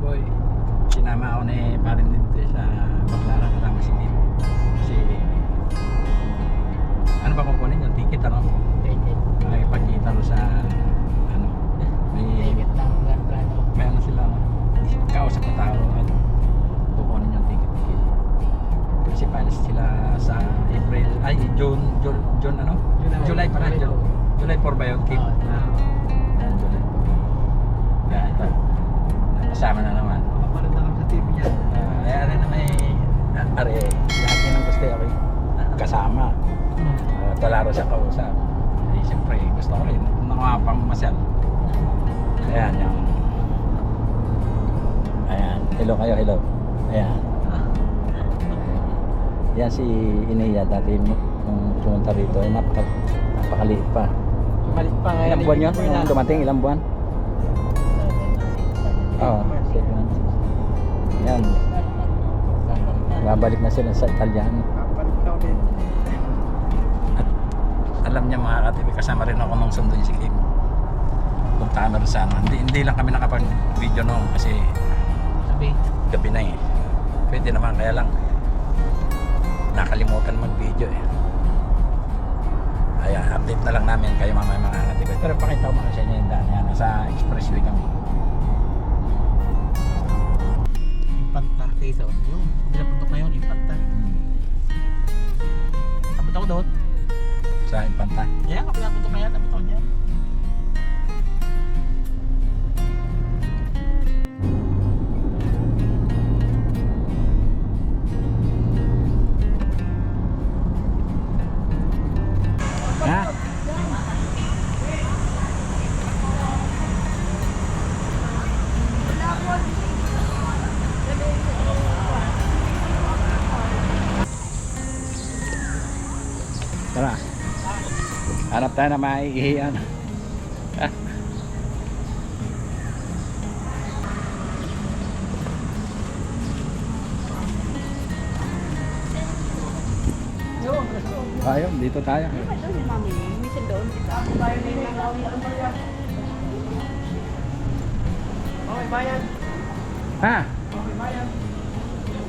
Boy. Sinama ako ni Parin dito sa Baclaran kasama si Kim. Kasi ano ba kukunin yung ticket ano? Ticket. Nakikipagkita mo sa ano? Ticket lang. May ano sila kausap na tao ano? Kukunin yung ticket. Kasi palis sila sa April, ay June ano? July pala, July 4 ba yun, Kim? Ayan, July 4. Kaya ito, kasama na naman. Kapalit na kami sa TV niya. Kaya rin na may, lahat yan ang gusto ako kasama. Talaro siya kausap. Eh, siyempre, gusto ko rin, nakapang masyal. Ayan, yung, ayan, hello kayo, hello. Ayan. Yan si Inea dati nung pumunta rito ay napakaliit pa. Maliit pa ngayon. Ilang buwan yun? Nung dumating, ilang buwan? Oo, 7 months. Yan. Babalik na sila sa Italiano. Kapalit na ulit. At alam niya mga katibi, kasama rin ako nung sundin si Kim. Punta kami rin sa ano. Hindi lang kami nakapag-video noon kasi gabi na eh. Pwede naman, kaya lang nakalimutan mag-video eh. Ayan, update na lang namin kayo mamaya mga katibi. Pero pakita ko muna sa inyo yung daan. Ayan, nasa expressway kami. Impanta. Kaysa yun. Pinapuntok na yun. Impanta. Tapos ako doon. Sa Infanta. Yan. Pinapuntok na yan. Tapos ako dyan. Ha? Tara. Hanap tayo na maiihiyan. Ayun, dito tayo. Okay, bayan. Ha? Okay, bayan.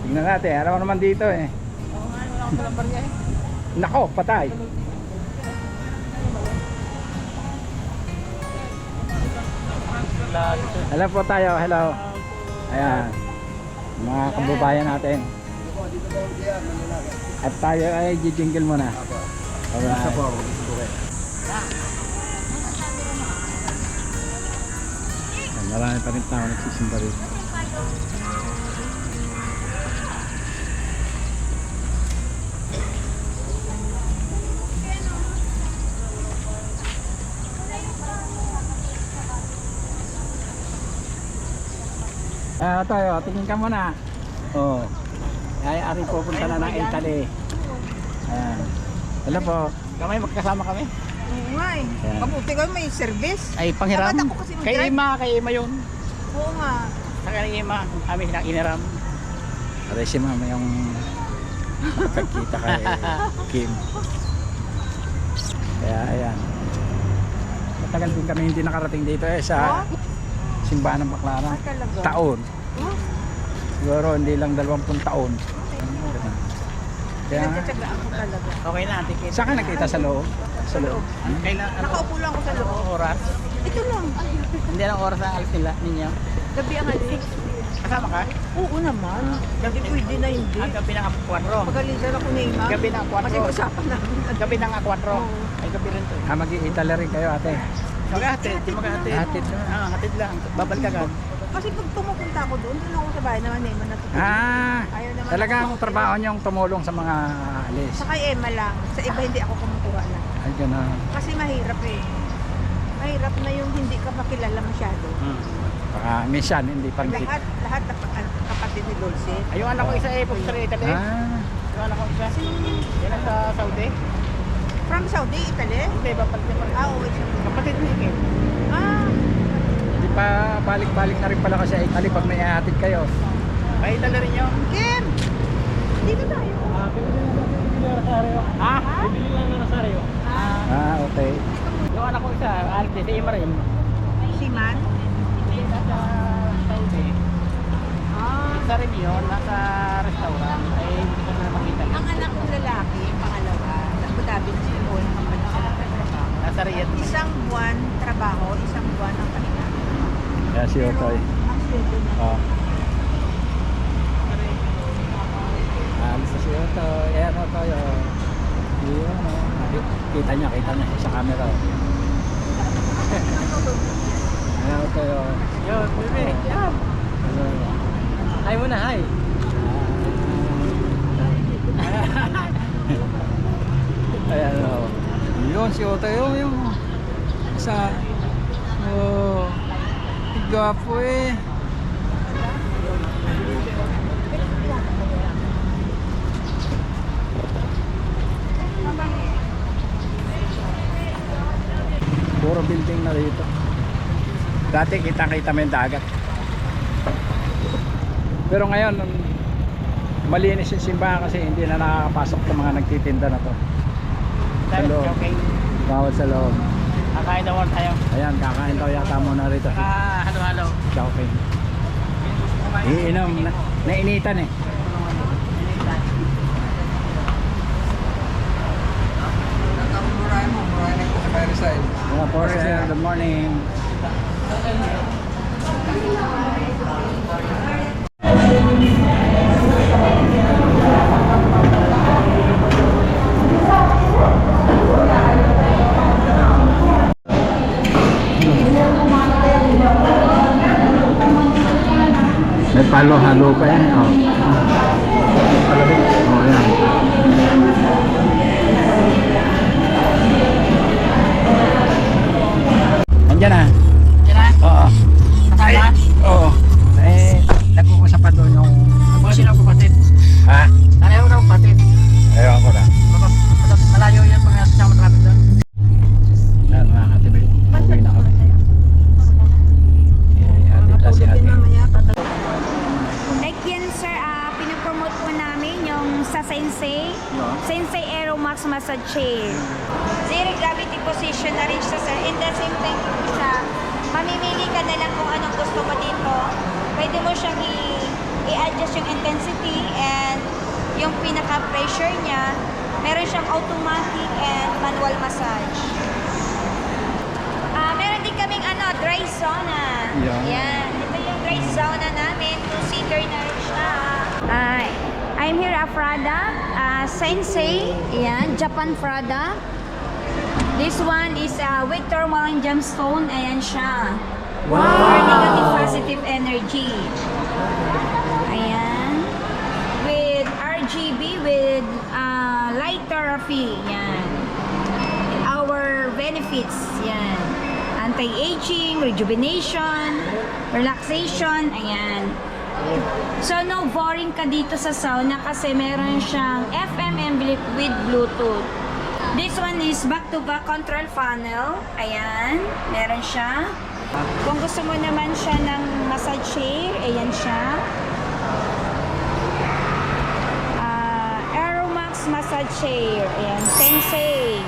Tingnan natin, araw naman dito eh. Oo nga, wala akong palang barya eh. Nako, patay. Hello po tayo, hello. Ayan, mga kababayan natin. At tayo ay jijingle muna. Alright. Marami pa rin tao nagsisimba rin. Tayo, tingin ka muna. Oh. Ay, ari pupunta na ng Italy. Ayan. Hello po. Kami magkasama kami. Oo nga eh. Ayan. Mabuti ko may service. Ay, panghiram. Dapat ako kasi Kay Ima yun. Oo nga. Sa kay Ima, kami iniram. Pare si Mama yung pagkita kay Kim. Kaya ayan. Matagal din kami hindi nakarating dito eh sa simbahan ng Baclaran. Talaga. Taon. Oh, Siguro hindi lang 20 taon. Kaya nagtsatsaga ako talaga. Okay na, ticket. saan ka nakita sa loob? Sa loob. Kailan, Nakaupo lang ako sa loob. oras? Ito lang. Hindi lang oras ang alis nila, ninyo. Gabi ang alis. Kasama ka? Oo naman. Gabi pwede na hindi. Gabi ng 4. Magalisan ako ni Ima. Gabi ng 4. Kasi usapan namin. Gabi ng 4. Ay, gabi rin to. Mag-i-Italy rin kayo ate. Maghahatid, di maghahatid. Hatid lang. Hatid lang. Babalik ka agad. Kasi pag pumupunta ako doon ako sa bahay naman Emma natutulog. Ayaw naman Talagang ako. trabaho niyong tumulong sa mga alis. Sa kay Emma lang. Sa iba hindi ako kumukuha na. Ay, gano'n. Kasi mahirap eh. Mahirap na yung hindi ka makilala masyado. Baka minsan, hindi pa rin. Lahat na kapatid ni Dulce. Ay, yung anak ko isa eh, pupunta rin Italy. Yung anak ko isa. Yan ang sa Saudi. From Saudi, Italy? Hindi, babalik niya pa rin. Oo, it's Kapatid ni Kim. Hindi pa balik-balik na rin pala kasi Italy pag may ahatid kayo. Ay, Italy rin yun. Kim! Dito tayo. Bibili lang ng Rosario. Ha? Bibili lang ng Rosario. Okay. Yung anak ko isa, alit si Ima rin. Si Man? Sa Saudi. sa review, nasa restaurant, ay hindi ko na makita. Ang anak kong lalaki, pangalawa, Abu Dhabi na siya o nakabalik siya ng trabaho. Nasa Riyadh. Isang buwan trabaho, isang buwan ang pahinga. Kaya si Otoy. Ang sweldo niya. Oh. Alis na si Otoy. Ayan Otoy. Oh. Yun, oh. Kita niya siya sa camera. Oh. Ayan Otoy. Oh. Yun, bebe. Yan. Hi muna, hi. Ayan oh. Yun si Otoy. Oh, yung isa. Oh. Gwapo eh. Puro building na dito. Dati kita-kita mo yung dagat. Pero ngayon, malinis yung simbahan kasi hindi na nakakapasok ng mga nagtitinda na to. Dahil Hello. joking. Bawal sa loob. Kakain daw tayo. Ayan, kakain daw yata muna rito. Halo-halo. Joking. Iinom. Nainitan eh. Mga po sir, good morning. May palo-halo pa yan. Oh. Oh, yan. Andyan na. Yan na. Oo. Kasama? Oo. Eh, nag-uusap pa doon yung... Mga sino ang kapatid? Ha? Ano yung kapatid? Ewan ko na. Malayo yan pag nasa siyang matrapit doon. Yan mga katibay. Uwi na kami. Si ate. Like yan sir, pinapromote po namin yung sa Sensei, Sensei Aeromax Massage Chair. Zero gravity position na rin siya sir. And the same time, mamimili ka na lang kung anong gusto mo dito. Pwede mo siyang i-adjust yung intensity and yung pinaka-pressure niya. Meron siyang automatic and manual massage. Meron din kaming dry sauna. Yan. Ito yung dry sauna namin. 2-seater na rin siya. I'm here at product. Sensei. Yan. Japan product. This one is with thermal and gemstone. Ayan siya. Wow! For negative positive energy. Ayan. With RGB, with light therapy. Yan. Our benefits. Yan. Anti-aging, rejuvenation, relaxation, ayan. So, no boring ka dito sa sauna kasi meron siyang FM and with Bluetooth. This one is back-to-back control panel. Ayan, meron siya. Kung gusto mo naman siya ng massage chair, ayan siya. Aeromax massage chair. Ayan, Sensei.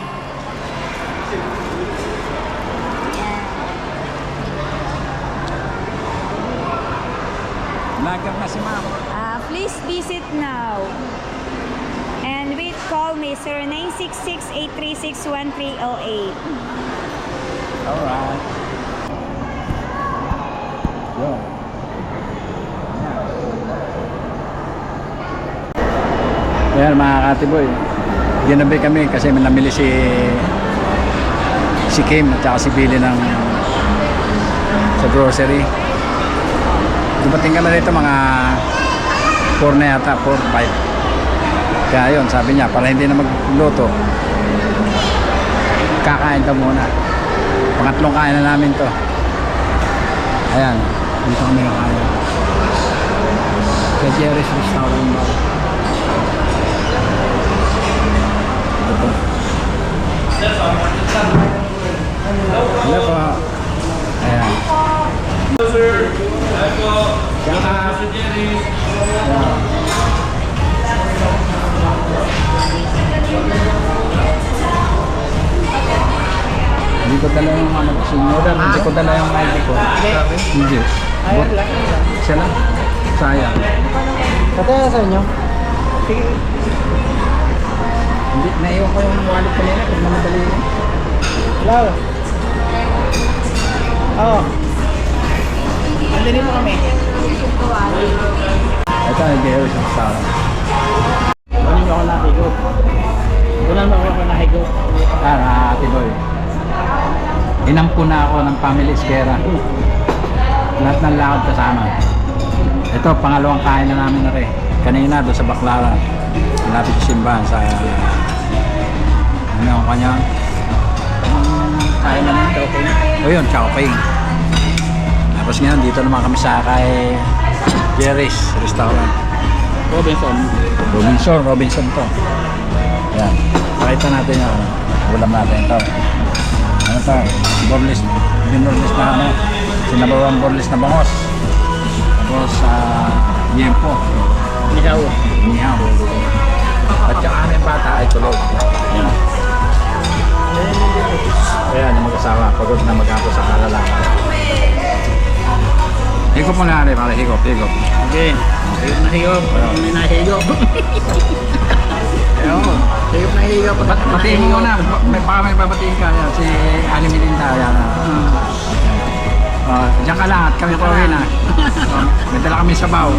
Lager na si ma'am. Please visit now. And call me 0966-836-1308. Alright. Yo. Ayan mga katiboy. Ginabi kami kasi may namili si Kim at saka si Billy ng sa grocery. Dumating kami rito mga 4 na yata, 4, 5. Kaya yun, sabi niya, para hindi na magluto, kakain ka muna. Pangatlong kain na namin to. Ayan, dito kami nakain. Sa Jerry's Restaurant Bar. Ito. Hello po. Ayan. Hindi ko dala yung sinura, hindi ko dala yung ID ko. Hindi. Ayun lang. Siya lang. Sayang. Patay sa inyo. Sige. Hindi, naiwan ko yung wallet kanina pag namadali na. Hello. Oo. Andali mo kami. Ito, nag-i-hair sa kasama. Kunin mo ako nahigo. Kunan mo ako nahigo. Ate Boy. Inampo na ako ng family Esquera. Lahat ng lakad kasama. Ito, pangalawang kain na namin na rin. Kanina doon sa Baclaran. Malapit sa simbahan sa ano ang kanya? Kaya naman ito, okay. O yun, Chowking. Tapos ngayon, dito naman kami sa kay Jerry's Restaurant. Robinson to. Yan. Pakita natin yung ulam natin ito. Ano to? Borlis na ano. Sinabawang borlis na bangos. Tapos yempo. Ikaw. Nihaw. At yung aming bata ay tulog. Yan. Ayan, yung mag-asawa. Pagod na mag-apo sa kalalaman. Higop mo na rin, para higop. Okay. Higop na higop. May nahigop. Ayun. Higop na higop. Batiin mo na. Baka may babatiin ka. Yan, si Ali Melinda. Yan. Diyan ka lang at kami pa uwi na. May dala kami sabaw.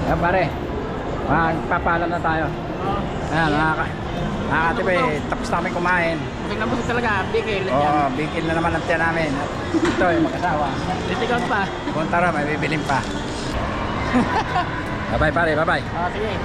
Yan pare. Magpapaalam na tayo. Ayan, nakakatipe. Tapos na kami kumain. Busog na busog talaga. Bigil. Oo, bigil na naman ang tiyan namin. Ito yung mag-asawa. Titigaw pa. Punta rin, may bibilin pa. Bye-bye pare, bye-bye. Sige.